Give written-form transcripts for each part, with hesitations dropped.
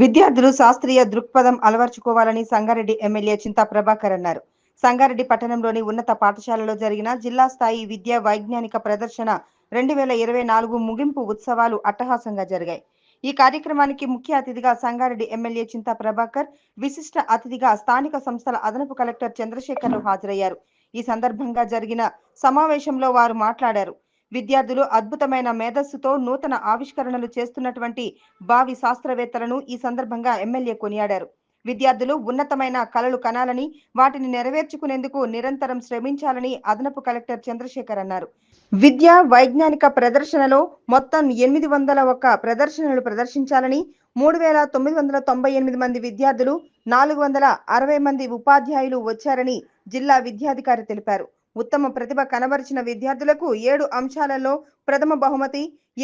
విద్యార్థులు శాస్త్రీయ దృక్పథం అలవర్చుకోవాలని సంగారెడ్డి ఎమ్మెల్యే చింతా ప్రభాకర్ అన్నారు. సంగారెడ్డి పట్టణంలోని ఉన్నత పాఠశాలలో జరిగిన జిల్లా స్థాయి విద్యా వైజ్ఞానిక ప్రదర్శన 2024 ముగింపు ఉత్సవాలు అట్టహాసంగా జరిగాయి. ఈ కార్యక్రమానికి ముఖ్య అతిథిగా సంగారెడ్డి ఎమ్మెల్యే చింతా ప్రభాకర్, విశిష్ట అతిథిగా స్థానిక సంస్థల అదనపు కలెక్టర్ చంద్రశేఖర్లు హాజరయ్యారు. ఈ సందర్భంగా జరిగిన సమావేశంలో వారు మాట్లాడారు. విద్యార్థులు అద్భుతమైన మేధస్సుతో నూతన ఆవిష్కరణలు చేస్తున్నటువంటి భావి శాస్త్రవేత్తలను ఈ సందర్భంగా ఎమ్మెల్యే కొనియాడారు. విద్యార్థులు ఉన్నతమైన కలలు కనాలని, వాటిని నెరవేర్చుకునేందుకు నిరంతరం శ్రమించాలని అదనపు కలెక్టర్ చంద్రశేఖర్ అన్నారు. విద్యా వైజ్ఞానిక ప్రదర్శనలో మొత్తం 801 ప్రదర్శనలు ప్రదర్శించాలని, 3998 మంది విద్యార్థులు, 460 మంది ఉపాధ్యాయులు వచ్చారని జిల్లా విద్యాధికారి తెలిపారు. ఉత్తమ ప్రతిభ కనబరిచిన విద్యార్థులకు 7 అంశాలలో ప్రథమ బహుమతి,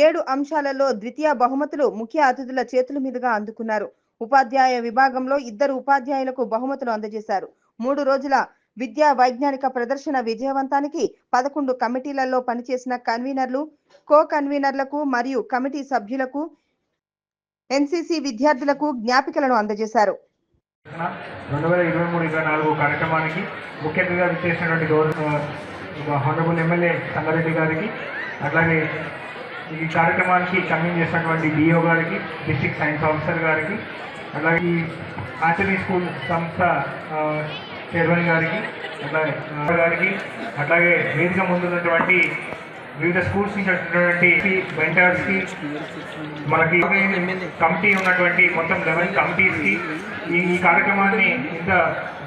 7 అంశాలలో ద్వితీయ బహుమతులు ముఖ్య అతిథుల చేతుల మీదుగా అందుకున్నారు. ఉపాధ్యాయ విభాగంలో 2 ఉపాధ్యాయులకు బహుమతులు అందజేశారు. 3 రోజుల విద్యా వైజ్ఞానిక ప్రదర్శన విజయవంతానికి 11 కమిటీలలో పనిచేసిన కన్వీనర్లు, కో కన్వీనర్లకు మరియు కమిటీ సభ్యులకు, ఎన్సీసీ విద్యార్థులకు జ్ఞాపికలను అందజేశారు. 2023-24 కార్యక్రమానికి ముఖ్య అతిథిగా విచ్చేసినటువంటి హానరబుల్ ఎమ్మెల్యే సంగారెడ్డి గారికి, అట్లాగే ఈ కార్యక్రమానికి కన్వీన్ చేసినటువంటి డిఓ గారికి, డిస్ట్రిక్ట్ సైన్స్ ఆఫీసర్ గారికి, అట్లాగే ఈ ఆచరణి స్కూల్ సంస్థ చైర్మన్ గారికి, అట్లాగే వేదిక ముందున్నటువంటి వివిధ స్కూల్స్ నుంచి వచ్చినటువంటి వెంటర్స్కి, మనకి కమిటీ ఉన్నటువంటి మొత్తం 11 కమిటీస్కి, ఈ కార్యక్రమాన్ని ఇంత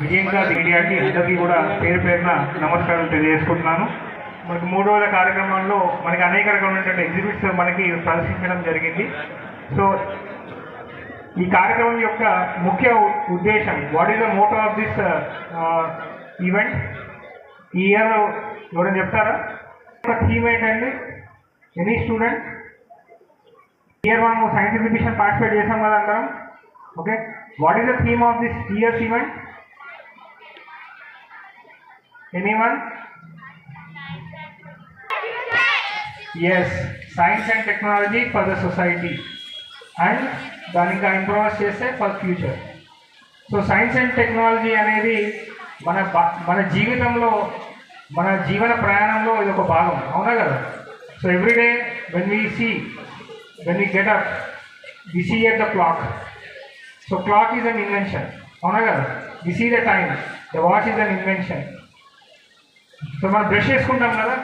విజయంగా మీడియాకి అందరికీ కూడా పేరు పేరున నమస్కారాలు తెలియజేసుకుంటున్నాను. మనకి 3 రోజుల కార్యక్రమంలో మనకి అనేక రకమైనటువంటి ఎగ్జిబిట్స్ మనకి ప్రదర్శించడం జరిగింది. సో ఈ కార్యక్రమం యొక్క ముఖ్య ఉద్దేశం, what is the motto of this event, ఈ ఇయర్ ఎవరైనా చెప్తారా? థీమ్ ఏంటండి? Any student? ఇయర్ మనము సైన్స్ ఎగ్జిబిషన్ పార్టిసిపేట్ చేసాం కదా అందరం. Okay, what is the theme of this year's event? Anyone? Yes, science and technology for the society, and దాన్ని ఇంకా ఇంప్రూవ్ చేస్తే for future. So science and technology అనేది మన జీవితంలో, మన జీవన ప్రయాణంలో ఇది ఒక భాగం, అవునా కదా? So everyday when we get up, we see at the clock. So clock is an invention, అవునా కదా? We see the time, the watch is an invention. So మనం బ్రష్ చేసుకుంటాం కదా,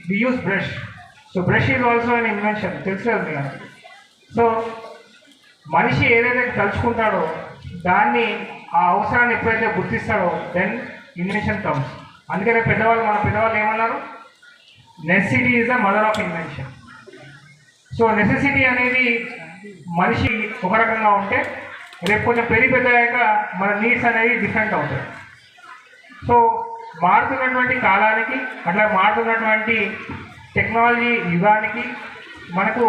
we use brush. So brush is also an invention, తెలుసు కదా మీకు. So మనిషి ఏదైతే తలుచుకుంటాడో దాన్ని, ఆ అవసరాన్ని ఎప్పుడైతే గుర్తిస్తాడో దెన్ ఇన్వెన్షన్ కమ్స్. అందుకనే మన పెద్దవాళ్ళు ఏమన్నారు? Necessity is the mother of invention. So necessity అనేది మనిషి ఒక రకంగా ఉంటే, రేపు కొంచెం పెద్దయ్యాక మన నీడ్స్ అనేవి డిఫరెంట్ అవుతాయి. సో మారుతున్నటువంటి కాలానికి, అట్లా మారుతున్నటువంటి టెక్నాలజీ యుగానికి మనకు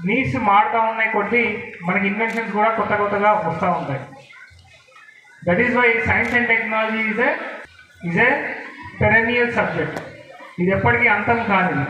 నీడ్స్ మారుతూ ఉన్నాయి కొద్దీ మనకి ఇన్వెన్షన్స్ కూడా కొత్తగా వస్తూ ఉంటాయి. That is why science and technology is a perennial subject. ఇది ఎప్పటికీ అంతం కానిది.